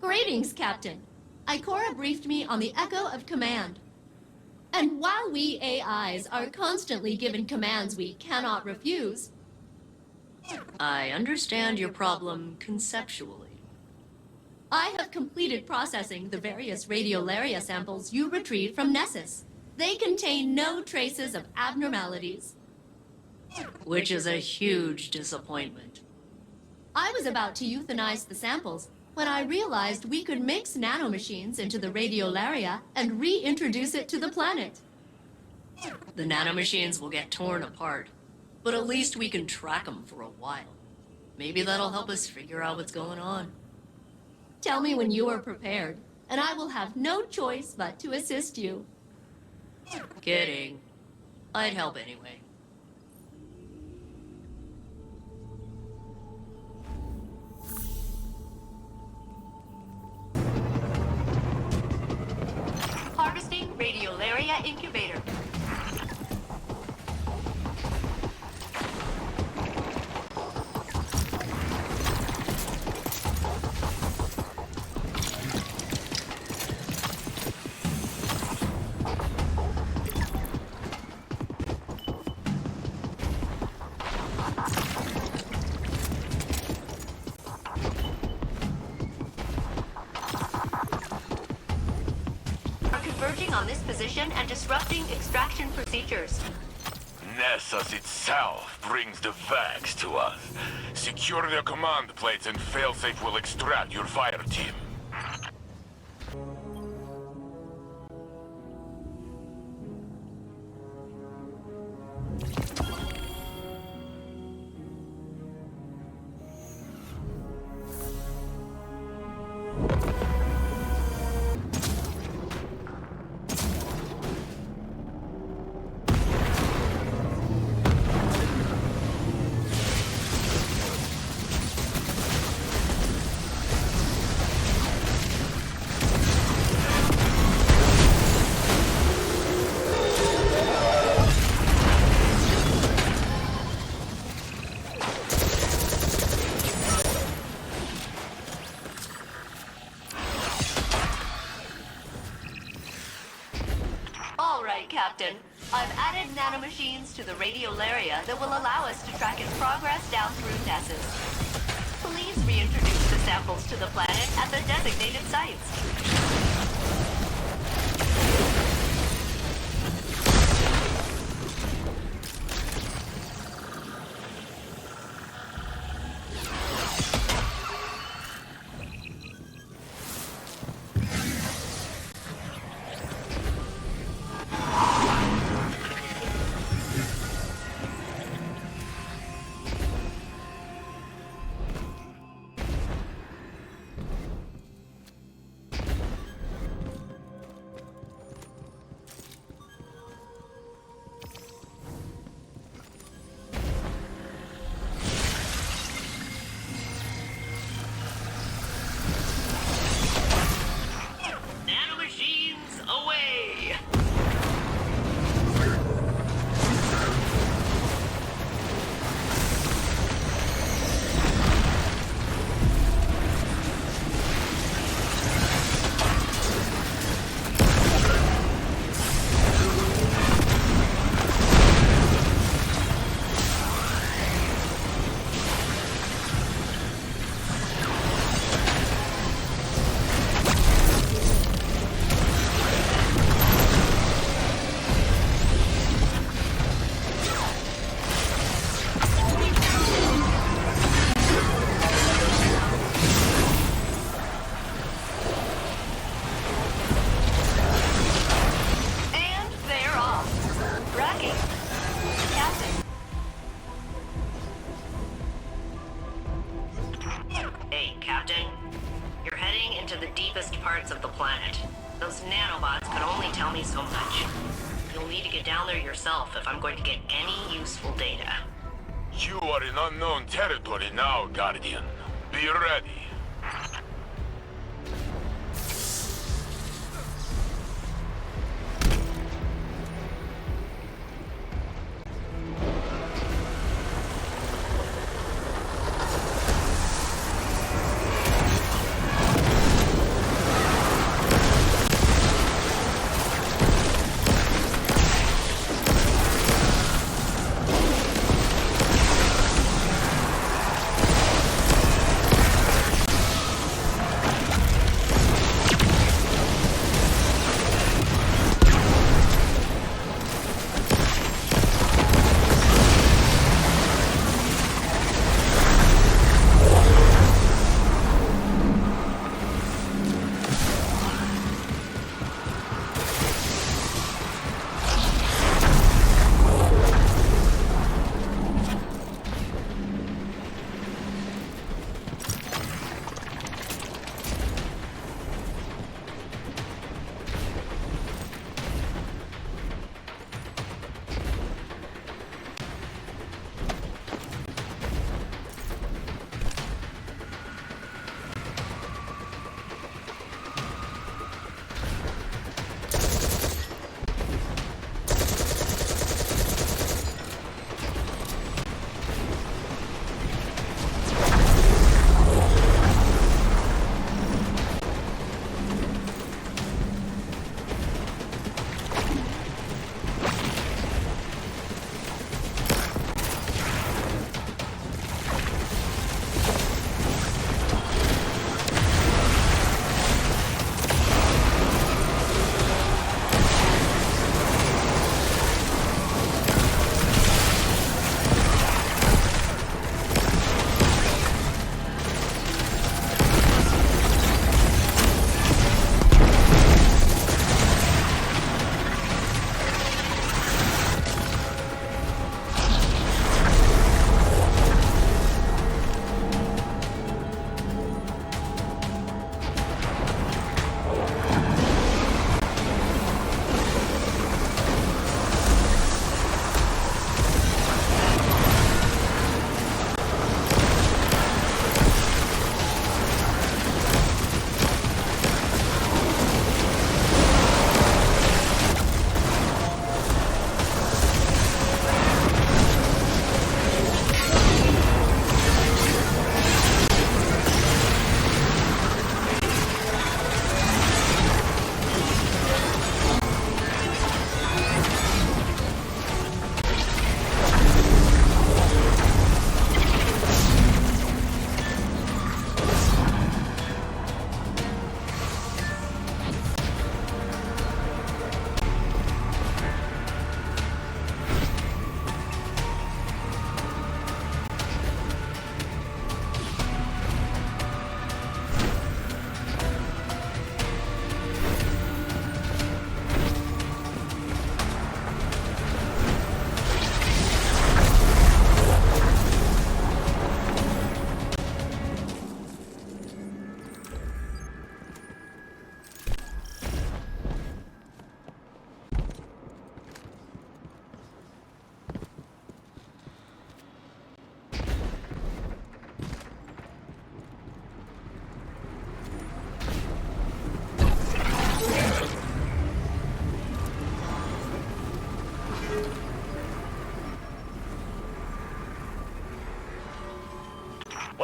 Greetings, Captain. Ikora briefed me on the echo of command. And while we AIs are constantly given commands we cannot refuse... I understand your problem conceptually. I have completed processing the various radiolaria samples you retrieved from Nessus. They contain no traces of abnormalities. Which is a huge disappointment. I was about to euthanize the samples when I realized we could mix nanomachines into the radiolaria and reintroduce it to the planet. The nanomachines will get torn apart, but at least we can track them for a while. Maybe that'll help us figure out what's going on. Tell me when you are prepared, and I will have no choice but to assist you. Kidding. I'd help anyway. Harvesting Radiolaria Incubator. Converging on this position and disrupting extraction procedures. Nessus itself brings the vax to us. Secure their command plates and Failsafe will extract your fire team. Captain, I've added nanomachines to the radiolaria that will allow us to track its progress down through Nessus. Please reintroduce the samples to the planet at the designated sites. Parts of the planet. Those nanobots could only tell me so much. You'll need to get down there yourself if I'm going to get any useful data. You are in unknown territory now, Guardian. Be ready.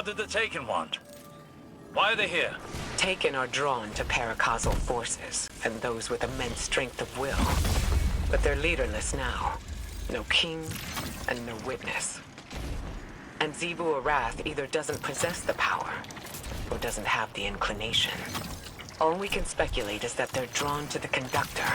What did the Taken want? Why are they here? Taken are drawn to paracausal forces, and those with immense strength of will. But they're leaderless now. No king, and no witness. And Zebu Arath either doesn't possess the power, or doesn't have the inclination. All we can speculate is that they're drawn to the conductor.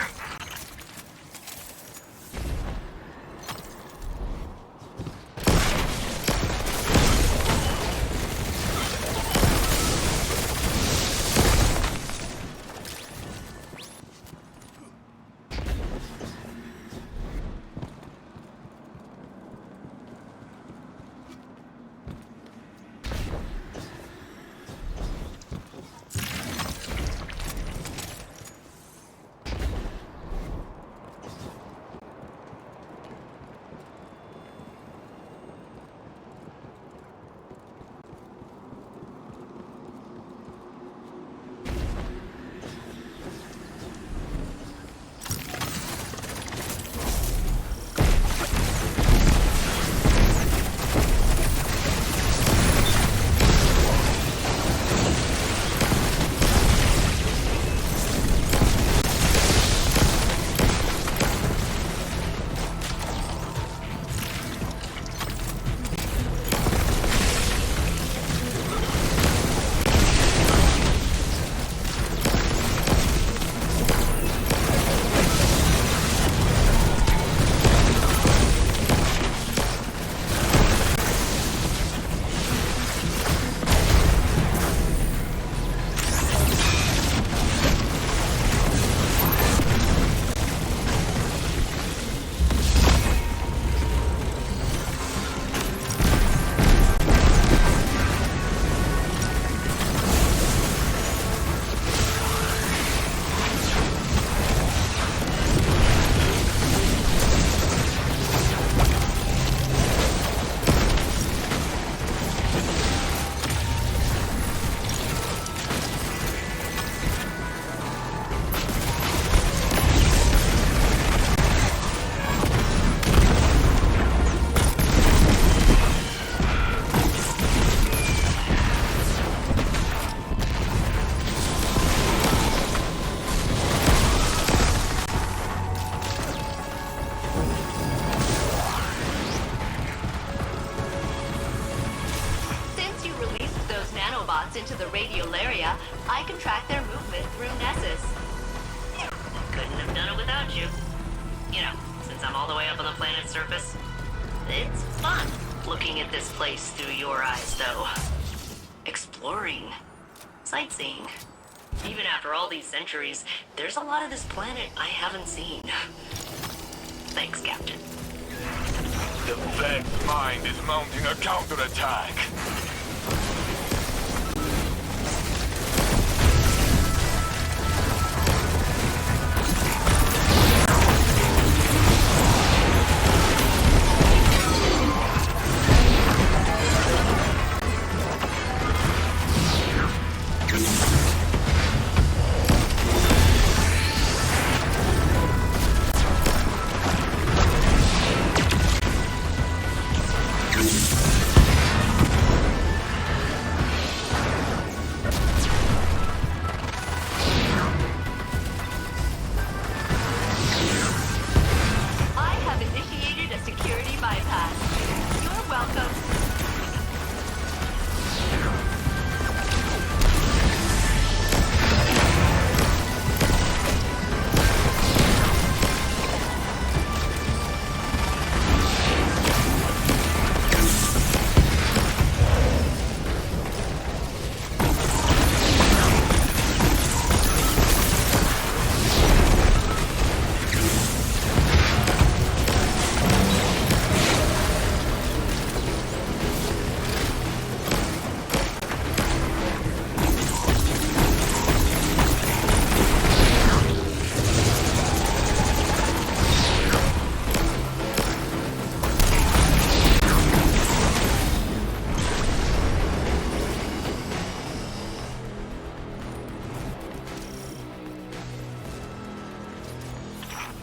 Nanobots into the Radiolaria, I can track their movement through Nessus. Couldn't have done it without you. You know, since I'm all the way up on the planet's surface. It's fun looking at this place through your eyes, though. Exploring. Sightseeing. Even after all these centuries, there's a lot of this planet I haven't seen. Thanks, Captain. The Vex's mind is mounting a counterattack.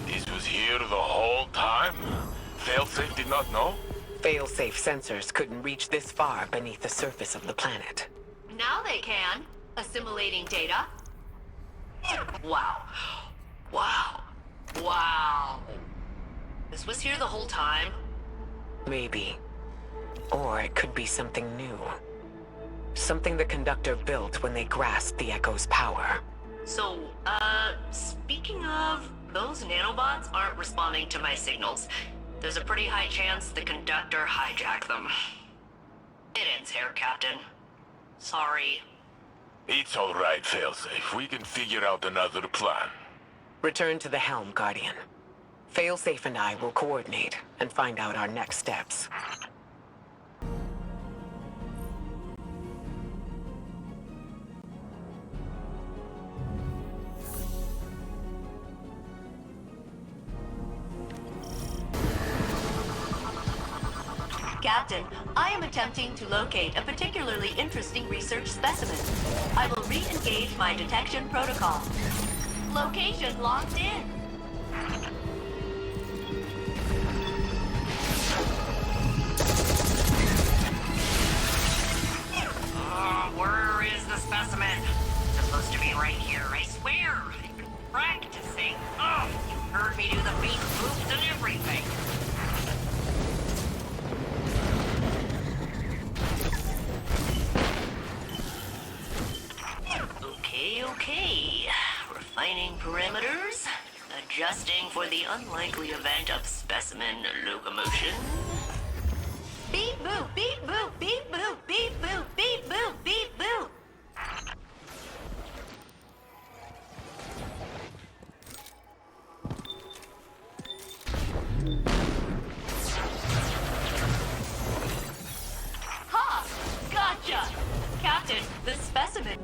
This was here the whole time? Failsafe did not know? Failsafe sensors couldn't reach this far beneath the surface of the planet. Now they can, assimilating data. Wow. Wow. Wow. This was here the whole time? Maybe. Or it could be something new. Something the Conductor built when they grasped the Echo's power. So, speaking of, those nanobots aren't responding to my signals. There's a pretty high chance the Conductor hijacked them. It ends here, Captain. Sorry. It's all right, Failsafe. We can figure out another plan. Return to the helm, Guardian. Failsafe and I will coordinate and find out our next steps. Captain, I am attempting to locate a particularly interesting research specimen. I will re-engage my detection protocol. Location locked in. Where is the specimen? It's supposed to be right here, I swear. I've been practicing. Oh, you heard me do the beat moves and everything. Okay. Refining parameters. Adjusting for the unlikely event of specimen locomotion. Beep boop, beep boop, beep boop, beep boop, beep boop, beep boop. Ha! Gotcha! Captain, the specimen.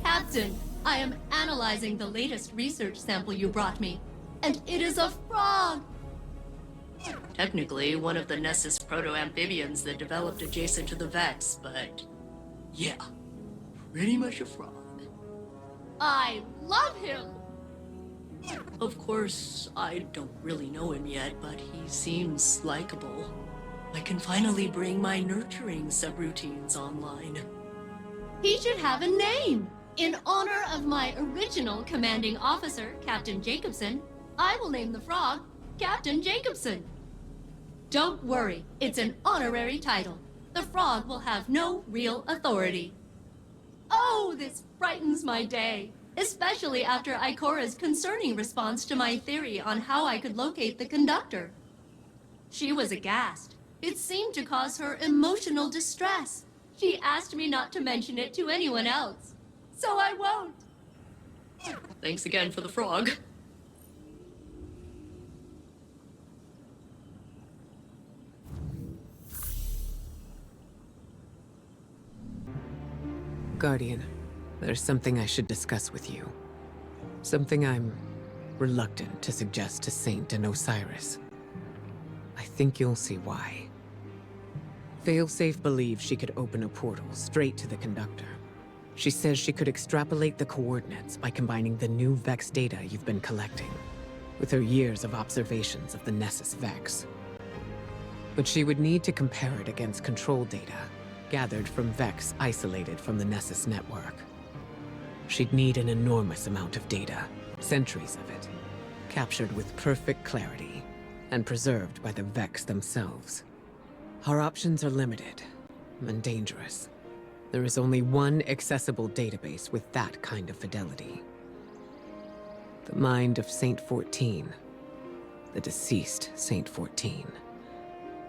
Captain, I am analyzing the latest research sample you brought me, and it is a frog! Technically, one of the Nessus proto-amphibians that developed adjacent to the Vex, but yeah, pretty much a frog. I love him! Of course, I don't really know him yet, but he seems likable. I can finally bring my nurturing subroutines online. He should have a name! In honor of my original commanding officer, Captain Jacobson, I will name the frog Captain Jacobson. Don't worry, it's an honorary title. The frog will have no real authority. Oh, this brightens my day, especially after Ikora's concerning response to my theory on how I could locate the Conductor. She was aghast. It seemed to cause her emotional distress. She asked me not to mention it to anyone else. So I won't. Thanks again for the frog. Guardian, there's something I should discuss with you. Something I'm reluctant to suggest to Saint and Osiris. I think you'll see why. Failsafe believes she could open a portal straight to the Conductor. She says she could extrapolate the coordinates by combining the new Vex data you've been collecting with her years of observations of the Nessus Vex. But she would need to compare it against control data gathered from Vex isolated from the Nessus network. She'd need an enormous amount of data, centuries of it, captured with perfect clarity and preserved by the Vex themselves. Our options are limited and dangerous. There is only one accessible database with that kind of fidelity. The mind of Saint 14, the deceased Saint 14,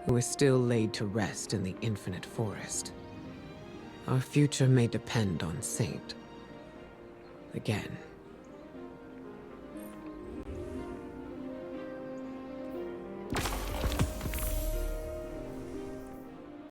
who is still laid to rest in the infinite forest. Our future may depend on Saint. Again.